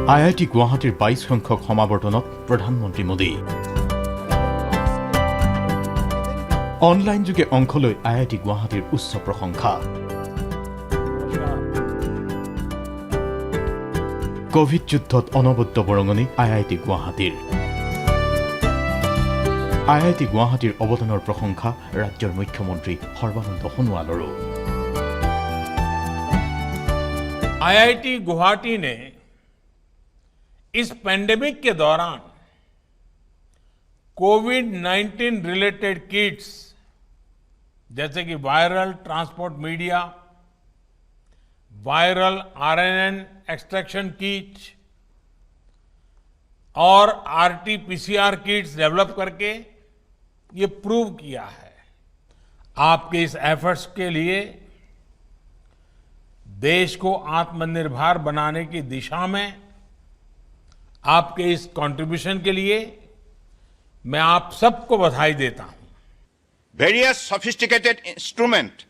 IIT গুৱাহাটীৰ 22 সংখ্যক সমাৱৰ্তনত প্ৰধানমন্ত্ৰী মোদী অনলাইন যোগে অংশ লৈ IIT গুৱাহাটীৰ উচ্চ প্ৰশংসা কোভিড যুদ্ধত অনবদ্য বৰঙণি IIT গুৱাহাটীৰ IIT গুৱাহাটীৰ অৱদানৰ প্ৰশংসা ৰাজ্যৰ মুখ্যমন্ত্ৰী সৰ্বানন্দ সোণোৱালৰো IIT गुवाहाटी ने इस पेंडेमिक के दौरान कोविड-19 रिलेटेड किट्स जैसे कि viral transport media, viral RNN extraction kit और RT-PCR किट्स डेवलप करके ये प्रूव किया है। आपके इस एफर्ट्स के लिए देश को आत्मनिर्भर बनाने की दिशा में आपके इस कंट्रीब्यूशन के लिए मैं आप सबको बधाई देता हूं। Various sophisticated instruments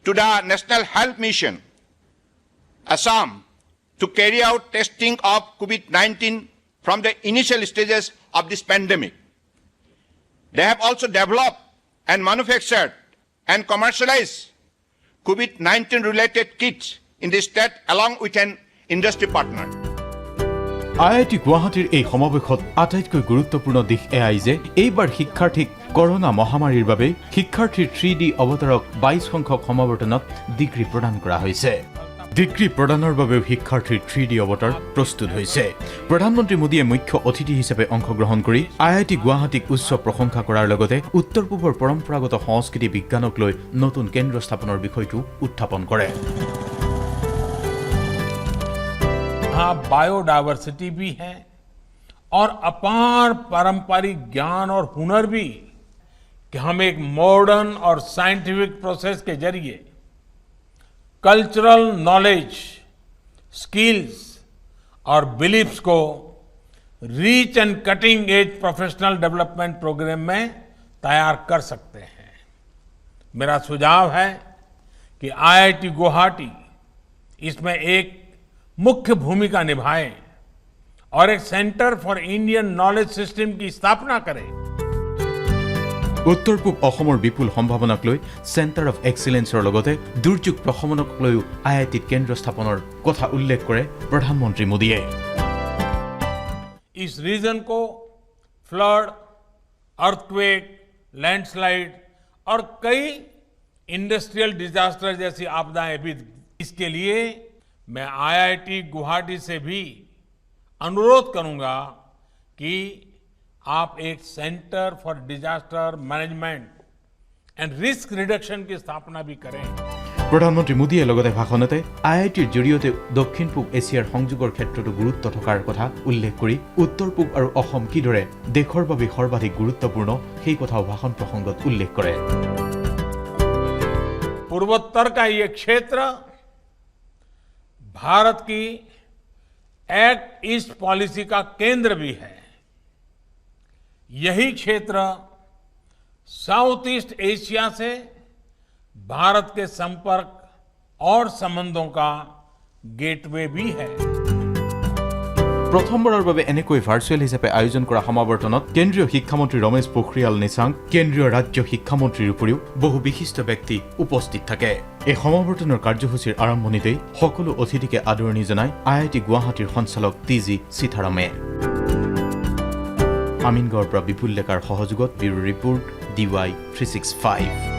to the National Health Mission, Assam, to carry out testing of COVID-19 from the initial stages of this pandemic. They have also developed and manufactured and commercialized COVID-19 related kits in the state along with an industry partner. IIT গুৱাহাটীৰ এই সমাৱেশত আটাইতকৈ গুৰুত্বপূৰ্ণ দিশ এয়াই যে এইবাৰ শিক্ষাৰ্থীক কৰোনা মহামাৰীৰ বাবে শিক্ষাৰ্থীৰ 3D অৱতাৰক 22 সংখ্যক সমাৱৰ্তনত ডিগ্ৰী প্ৰদান কৰা হৈছে। ডিগ্ৰী প্ৰদানৰ বাবে শিক্ষাৰ্থীৰ 3D অৱতাৰ প্ৰস্তুত হৈছে। প্ৰধানমন্ত্ৰী মোদীয়ে মুখ্য অতিথি হিচাপে অংশগ্ৰহণ কৰি IIT গুৱাহাটীক উচ্চ প্ৰশংসা কৰাৰ লগতে উত্তৰ পূবৰ পৰম্পৰাগত সংস্কৃতি বিজ্ঞানক লৈ নতুন কেন্দ্ৰ স্থাপনৰ বিষয়টো উত্থাপন কৰে। यहाँ बायोडायवर्सिटी भी है और अपार पारंपरिक ज्ञान और हुनर भी कि हम एक मॉडर्न और साइंटिफिक प्रोसेस के जरिए कल्चरल नॉलेज, स्किल्स और बिलीफ्स को rich and cutting edge professional development program में तैयार कर सकते हैं। मेरा सुझाव है कि IIT गुवाहाटी इसमें एक मुख्य भूमिका निभाए और एक centre for Indian knowledge system की स्थापना करे। উত্তৰ পূব অসমৰ বিপুল সম্ভাৱনাক লৈ সেন্টাৰ অফ এক্সিলেন্সৰ লগতে দুৰ্যোগ প্ৰশমনক লৈ IIT কেন্দ্ৰ স্থাপনৰ কথা উল্লেখ কৰে প্ৰধানমন্ত্ৰী মোদীয়ে। इस रीजन को फ्लड, अर्थक्वेक, लैंडस्लाइड और कई इंडस्ट्रियल डिजास्टर जैसी आपदाएं भी, इसके लिए मैं IIT गुवाहाटी से भी अनुरोध करूंगा कि आप एक centre for disaster management and risk reduction की स्थापना भी करें। প্ৰধানমন্ত্ৰী মোদীয়ে লগতে ভাষণতে IITৰ জৰিয়তে দক্ষিণ পূব এছিয়াৰ সংযোগৰ ক্ষেত্ৰতো গুৰুত্ব থকাৰ কথা উল্লেখ কৰি উত্তৰ পূব আৰু অসম কিদৰে দেশৰ বাবে সৰ্বাধিক গুৰুত্বপূৰ্ণ সেই কথাও ভাষণ প্ৰসংগত উল্লেখ কৰে। पूर्वोत्तर का ये क्षेत्र भारत की एक्ट ईस्ट पॉलिसी का केंद्र भी है। यही क्षेत्र साउथ ईस्ट एशिया से भारत के संपर्क और संबंधों का गेटवे भी है। প্ৰথমবাৰৰ বাবে এনেকৈ ভাৰ্চুৱেল হিচাপে আয়োজন কৰা সমাৱৰ্তনত কেন্দ্ৰীয় শিক্ষামন্ত্ৰী ৰমেশ পোখৰিয়াল নিশাংক, কেন্দ্ৰীয় ৰাজ্য শিক্ষামন্ত্ৰীৰ উপৰিও বহু বিশিষ্ট ব্যক্তি উপস্থিত থাকে। এই সমাৱৰ্তনৰ কাৰ্যসূচীৰ আৰম্ভণিতেই সকলো অতিথিকে আদৰণি জনায় IIT গুৱাহাটীৰ সঞ্চালক TG সীতাৰামে। আমিনগাঁৱৰ পৰা বিপুল ডেকাৰ সহযোগত ব্যুৰো ৰিপৰ্ট DY 365।